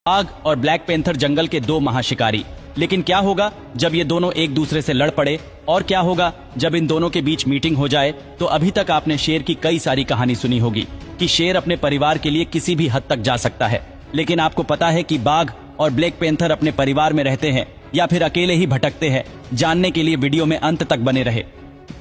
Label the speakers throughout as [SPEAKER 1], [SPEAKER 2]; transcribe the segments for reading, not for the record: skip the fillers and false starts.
[SPEAKER 1] बाघ और black panther जंगल के दो महाशिकारी। लेकिन क्या होगा जब ये दोनों एक दूसरे से लड़ पड़े, और क्या होगा जब इन दोनों के बीच मीटिंग हो जाए। तो अभी तक आपने शेर की कई सारी कहानी सुनी होगी कि शेर अपने परिवार के लिए किसी भी हद तक जा सकता है। लेकिन आपको पता है कि बाघ और ब्लैक पैंथर अपने परिवार में रहते हैं या फिर अकेले ही भटकते हैं? जानने के लिए वीडियो में अंत तक बने रहे।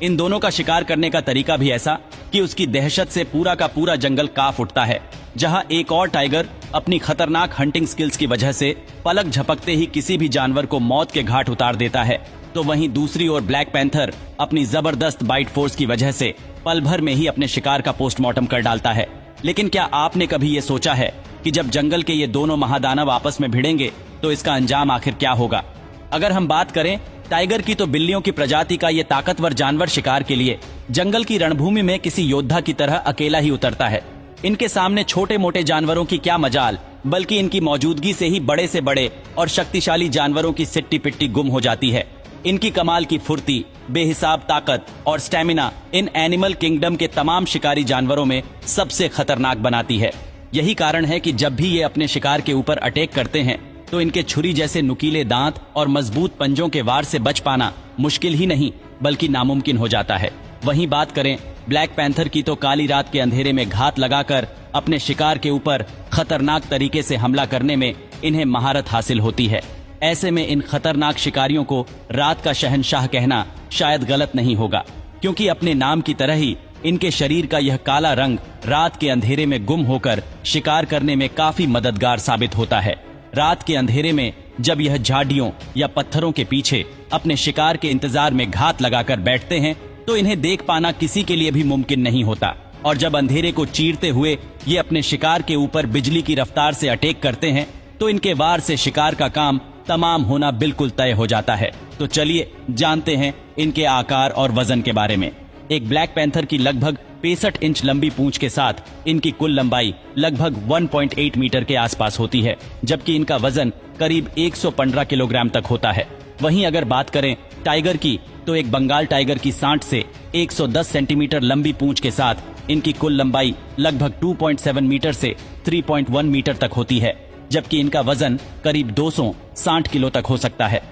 [SPEAKER 1] इन दोनों का शिकार करने का तरीका भी ऐसा कि उसकी दहशत से पूरा का पूरा जंगल कांप उठता है। जहां एक और टाइगर अपनी खतरनाक हंटिंग स्किल्स की वजह से पलक झपकते ही किसी भी जानवर को मौत के घाट उतार देता है, तो वहीं दूसरी ओर ब्लैक पैंथर अपनी जबरदस्त बाइट फोर्स की वजह से पल भर में ही अपने शिकार का पोस्टमार्टम कर डालता है। लेकिन क्या आपने कभी ये सोचा है कि जब जंगल के ये दोनों महादानव आपस में भिड़ेंगे तो इसका अंजाम आखिर क्या होगा? अगर हम बात करें टाइगर की, तो बिल्लियों की प्रजाति का ये ताकतवर जानवर शिकार के लिए जंगल की रणभूमि में किसी योद्धा की तरह अकेला ही उतरता है। इनके सामने छोटे मोटे जानवरों की क्या मजाल, बल्कि इनकी मौजूदगी से ही बड़े से बड़े और शक्तिशाली जानवरों की सिट्टी पिट्टी गुम हो जाती है। इनकी कमाल की फुर्ती, बेहिसाब ताकत और स्टेमिना इन एनिमल किंगडम के तमाम शिकारी जानवरों में सबसे खतरनाक बनाती है। यही कारण है कि जब भी ये अपने शिकार के ऊपर अटैक करते हैं तो इनके छुरी जैसे नुकीले दांत और मजबूत पंजों के वार से बच पाना मुश्किल ही नहीं बल्कि नामुमकिन हो जाता है। वहीं बात करें ब्लैक पैंथर की, तो काली रात के अंधेरे में घात लगाकर अपने शिकार के ऊपर खतरनाक तरीके से हमला करने में इन्हें महारत हासिल होती है। ऐसे में इन खतरनाक शिकारियों को रात का शहंशाह कहना शायद गलत नहीं होगा, क्योंकि अपने नाम की तरह ही इनके शरीर का यह काला रंग रात के अंधेरे में गुम होकर शिकार करने में काफी मददगार साबित होता है। रात के अंधेरे में जब यह झाड़ियों या पत्थरों के पीछे अपने शिकार के इंतजार में घात लगाकर बैठते हैं तो इन्हें देख पाना किसी के लिए भी मुमकिन नहीं होता। और जब अंधेरे को चीरते हुए ये अपने शिकार के ऊपर बिजली की रफ्तार से अटैक करते हैं तो इनके वार से शिकार का काम तमाम होना बिल्कुल तय हो जाता है। तो चलिए जानते हैं इनके आकार और वजन के बारे में। एक ब्लैक पैंथर की लगभग 65 इंच लंबी पूंछ के साथ इनकी कुल लंबाई लगभग 1.8 मीटर के आसपास होती है, जबकि इनका वजन करीब 115 किलोग्राम तक होता है। वहीं अगर बात करें टाइगर की, तो एक बंगाल टाइगर की सांड से 110 सेंटीमीटर लंबी पूंछ के साथ इनकी कुल लंबाई लगभग 2.7 मीटर से 3.1 मीटर तक होती है, जबकि इनका वजन करीब 260 किलो तक हो सकता है।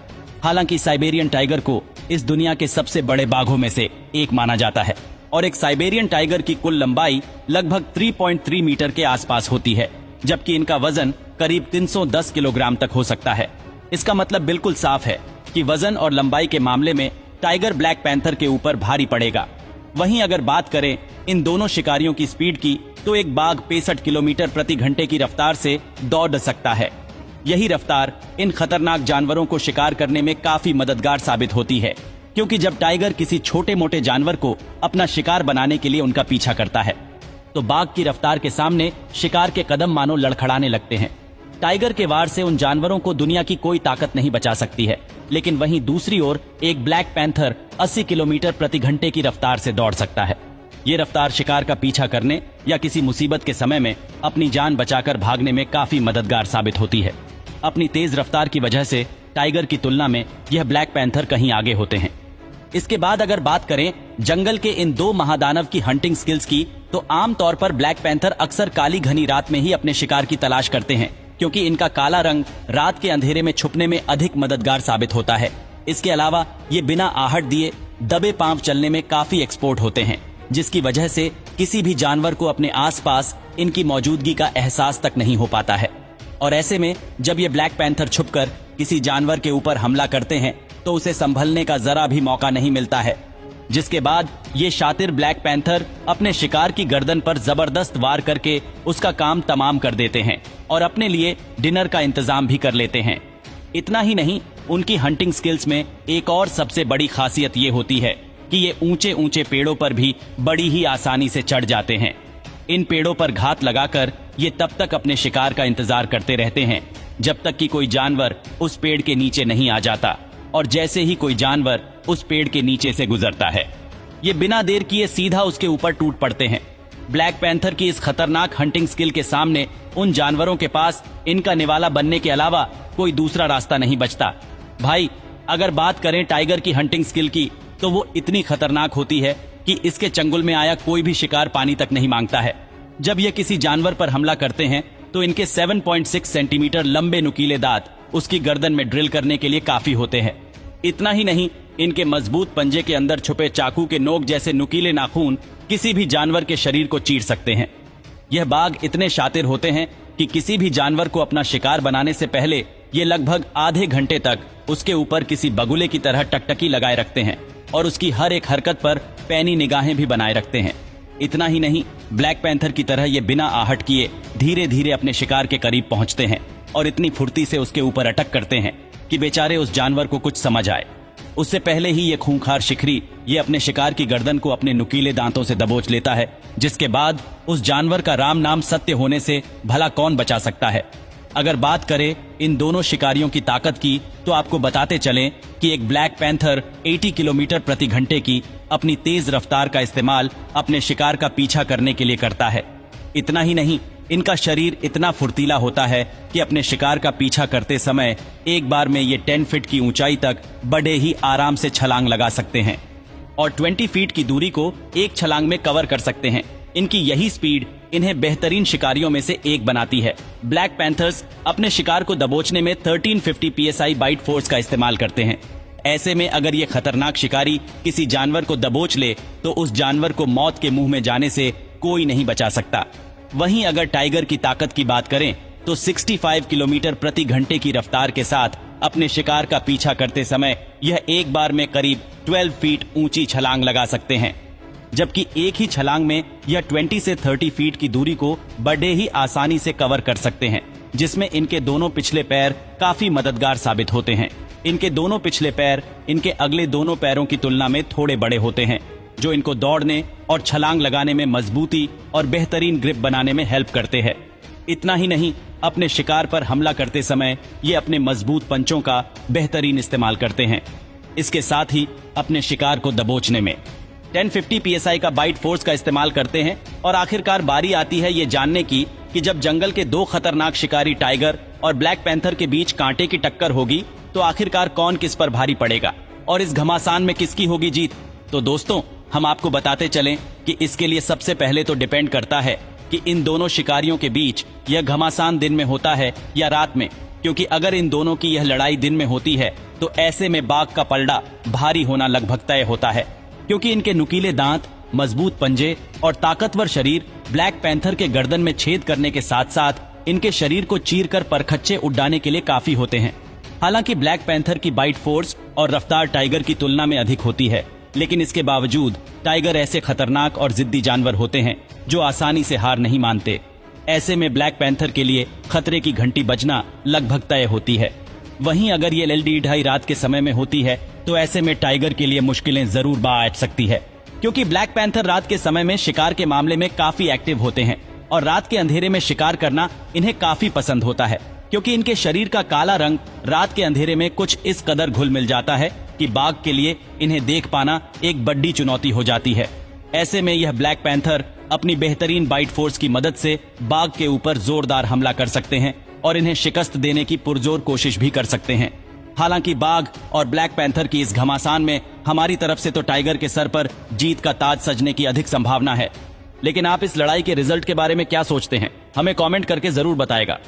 [SPEAKER 1] हालांकि साइबेरियन टाइगर को इस दुनिया के सबसे बड़े बाघों में से एक माना जाता है और एक साइबेरियन टाइगर की कुल लंबाई लगभग 3.3 मीटर के आसपास होती है, जबकि इनका वजन करीब 310 किलोग्राम तक हो सकता है। इसका मतलब बिल्कुल साफ है कि वजन और लंबाई के मामले में टाइगर ब्लैक पैंथर के ऊपर भारी पड़ेगा। वहीं अगर बात करें इन दोनों शिकारियों की स्पीड की, तो एक बाघ 65 किलोमीटर प्रति घंटे की रफ्तार से दौड़ सकता है। यही रफ्तार इन खतरनाक जानवरों को शिकार करने में काफी मददगार साबित होती है, क्योंकि जब टाइगर किसी छोटे मोटे जानवर को अपना शिकार बनाने के लिए उनका पीछा करता है तो बाघ की रफ्तार के सामने शिकार के कदम मानो लड़खड़ाने लगते हैं। टाइगर के वार से उन जानवरों को दुनिया की कोई ताकत नहीं बचा सकती है, लेकिन वहीं दूसरी ओर एक ब्लैक पैंथर 80 किलोमीटर प्रति घंटे की रफ्तार से दौड़ सकता है। ये रफ्तार शिकार का पीछा करने या किसी मुसीबत के समय में अपनी जान बचाकर भागने में काफी मददगार साबित होती है। अपनी तेज रफ्तार की वजह से टाइगर की तुलना में यह ब्लैक पैंथर कहीं आगे होते हैं। इसके बाद अगर बात करें जंगल के इन दो महादानव की हंटिंग स्किल्स की, तो आमतौर पर ब्लैक पैंथर अक्सर काली घनी रात में ही अपने शिकार की तलाश करते हैं, क्योंकि इनका काला रंग रात के अंधेरे में छुपने में अधिक मददगार साबित होता है। इसके अलावा ये बिना आहट दिए दबे पांव चलने में काफी एक्सपर्ट होते हैं, जिसकी वजह से किसी भी जानवर को अपने आसपास इनकी मौजूदगी का एहसास तक नहीं हो पाता है। और ऐसे में जब ये ब्लैक पैंथर छुपकर किसी जानवर के ऊपर हमला करते हैं तो उसे संभलने का जरा भी मौका नहीं मिलता है, जिसके बाद ये शातिर ब्लैक पैंथर अपने शिकार की गर्दन पर जबरदस्त वार करके उसका काम तमाम कर देते हैं और अपने लिए डिनर का इंतजाम भी कर लेते हैं। इतना ही नहीं, उनकी हंटिंग स्किल्स में एक और सबसे बड़ी खासियत ये होती है कि ये ऊंचे ऊंचे पेड़ों पर भी बड़ी ही आसानी से चढ़ जाते हैं। इन पेड़ों पर घात लगाकर ये तब तक अपने शिकार का इंतजार करते रहते हैं जब तक कि कोई जानवर उस पेड़ के नीचे नहीं आ जाता, और जैसे ही कोई जानवर उस पेड़ के नीचे से गुजरता है ये बिना देर किए सीधा उसके ऊपर टूट पड़ते हैं। ब्लैक पैंथर की इस खतरनाक हंटिंग स्किल के सामने उन जानवरों के पास इनका निवाला बनने के अलावा कोई दूसरा रास्ता नहीं बचता। भाई अगर बात करें टाइगर की हंटिंग स्किल की, तो वो इतनी खतरनाक होती है कि इसके चंगुल में आया कोई भी शिकार पानी तक नहीं मांगता है। जब ये किसी जानवर पर हमला करते हैं तो इनके 7.6 सेंटीमीटर लंबे नुकीले दांत उसकी गर्दन में ड्रिल करने के लिए काफी होते हैं। इतना ही नहीं, इनके मजबूत पंजे के अंदर छुपे चाकू के नोक जैसे नुकीले नाखून किसी भी जानवर के शरीर को चीर सकते हैं। यह बाघ इतने शातिर होते हैं कि किसी भी जानवर को अपना शिकार बनाने से पहले ये लगभग आधे घंटे तक उसके ऊपर किसी बगुले की तरह टकटकी लगाए रखते हैं और उसकी हर एक हरकत पर पैनी निगाहें भी बनाए रखते हैं। इतना ही नहीं, ब्लैक पैंथर की तरह ये बिना आहट किए धीरे धीरे अपने शिकार के करीब पहुंचते हैं और इतनी फुर्ती से उसके ऊपर अटक करते हैं कि बेचारे उस जानवर को कुछ समझ आए। उससे पहले ही ये खूंखार शिकारी ये अपने शिकार की गर्दन को अपने नुकीले दांतों से दबोच लेता है, जिसके बाद उस जानवर का राम नाम सत्य होने से भला कौन बचा सकता है। अगर बात करें इन दोनों शिकारियों की ताकत की, तो आपको बताते चलें कि एक ब्लैक पैंथर 80 किलोमीटर प्रति घंटे की अपनी तेज रफ्तार का इस्तेमाल अपने शिकार का पीछा करने के लिए करता है। इतना ही नहीं, इनका शरीर इतना फुर्तीला होता है कि अपने शिकार का पीछा करते समय एक बार में ये 10 फीट की ऊंचाई तक बड़े ही आराम से छलांग लगा सकते हैं और 20 फीट की दूरी को एक छलांग में कवर कर सकते हैं। इनकी यही स्पीड इन्हें बेहतरीन शिकारियों में से एक बनाती है। ब्लैक पैंथर्स अपने शिकार को दबोचने में 1350 PSI बाइट फोर्स का इस्तेमाल करते हैं। ऐसे में अगर ये खतरनाक शिकारी किसी जानवर को दबोच ले तो उस जानवर को मौत के मुंह में जाने से कोई नहीं बचा सकता। वहीं अगर टाइगर की ताकत की बात करें तो 65 किलोमीटर प्रति घंटे की रफ्तार के साथ अपने शिकार का पीछा करते समय यह एक बार में करीब 12 फीट ऊंची छलांग लगा सकते हैं, जबकि एक ही छलांग में यह 20 से 30 फीट की दूरी को बड़े ही आसानी से कवर कर सकते हैं, जिसमें इनके दोनों पिछले पैर काफी मददगार साबित होते हैं। इनके दोनों पिछले पैर इनके अगले दोनों पैरों की तुलना में थोड़े बड़े होते हैं, जो इनको दौड़ने और छलांग लगाने में मजबूती और बेहतरीन ग्रिप बनाने में हेल्प करते हैं। इतना ही नहीं, अपने शिकार पर हमला करते समय ये अपने मजबूत पंचों का बेहतरीन इस्तेमाल करते हैं। इसके साथ ही अपने शिकार को दबोचने में 1050 PSI का बाइट फोर्स का इस्तेमाल करते हैं। और आखिरकार बारी आती है ये जानने की कि जब जंगल के दो खतरनाक शिकारी टाइगर और ब्लैक पैंथर के बीच कांटे की टक्कर होगी तो आखिरकार कौन किस पर भारी पड़ेगा और इस घमासान में किसकी होगी जीत। तो दोस्तों, हम आपको बताते चलें कि इसके लिए सबसे पहले तो डिपेंड करता है कि इन दोनों शिकारियों के बीच यह घमासान दिन में होता है या रात में, क्योंकि अगर इन दोनों की यह लड़ाई दिन में होती है तो ऐसे में बाघ का पलड़ा भारी होना लगभग तय होता है, क्योंकि इनके नुकीले दांत, मजबूत पंजे और ताकतवर शरीर ब्लैक पैंथर के गर्दन में छेद करने के साथ साथ इनके शरीर को चीरकर परखच्चे उड़ाने के लिए काफी होते हैं। हालांकि ब्लैक पैंथर की बाइट फोर्स और रफ्तार टाइगर की तुलना में अधिक होती है, लेकिन इसके बावजूद टाइगर ऐसे खतरनाक और जिद्दी जानवर होते हैं जो आसानी से हार नहीं मानते। ऐसे में ब्लैक पैंथर के लिए खतरे की घंटी बजना लगभग तय होती है। वहीं अगर ये LD 2:30 रात के समय में होती है तो ऐसे में टाइगर के लिए मुश्किलें जरूर बैठ सकती है, क्योंकि ब्लैक पैंथर रात के समय में शिकार के मामले में काफी एक्टिव होते हैं और रात के अंधेरे में शिकार करना इन्हें काफी पसंद होता है, क्योंकि इनके शरीर का काला रंग रात के अंधेरे में कुछ इस कदर घुल मिल जाता है कि बाघ के लिए इन्हें देख पाना एक बड़ी चुनौती हो जाती है। ऐसे में यह ब्लैक पैंथर अपनी बेहतरीन बाइट फोर्स की मदद से बाघ के ऊपर जोरदार हमला कर सकते हैं और इन्हें शिकस्त देने की पुरजोर कोशिश भी कर सकते हैं। हालांकि बाघ और ब्लैक पैंथर की इस घमासान में हमारी तरफ से तो टाइगर के सर पर जीत का ताज सजने की अधिक संभावना है, लेकिन आप इस लड़ाई के रिजल्ट के बारे में क्या सोचते हैं, हमें कमेंट करके जरूर बताएगा।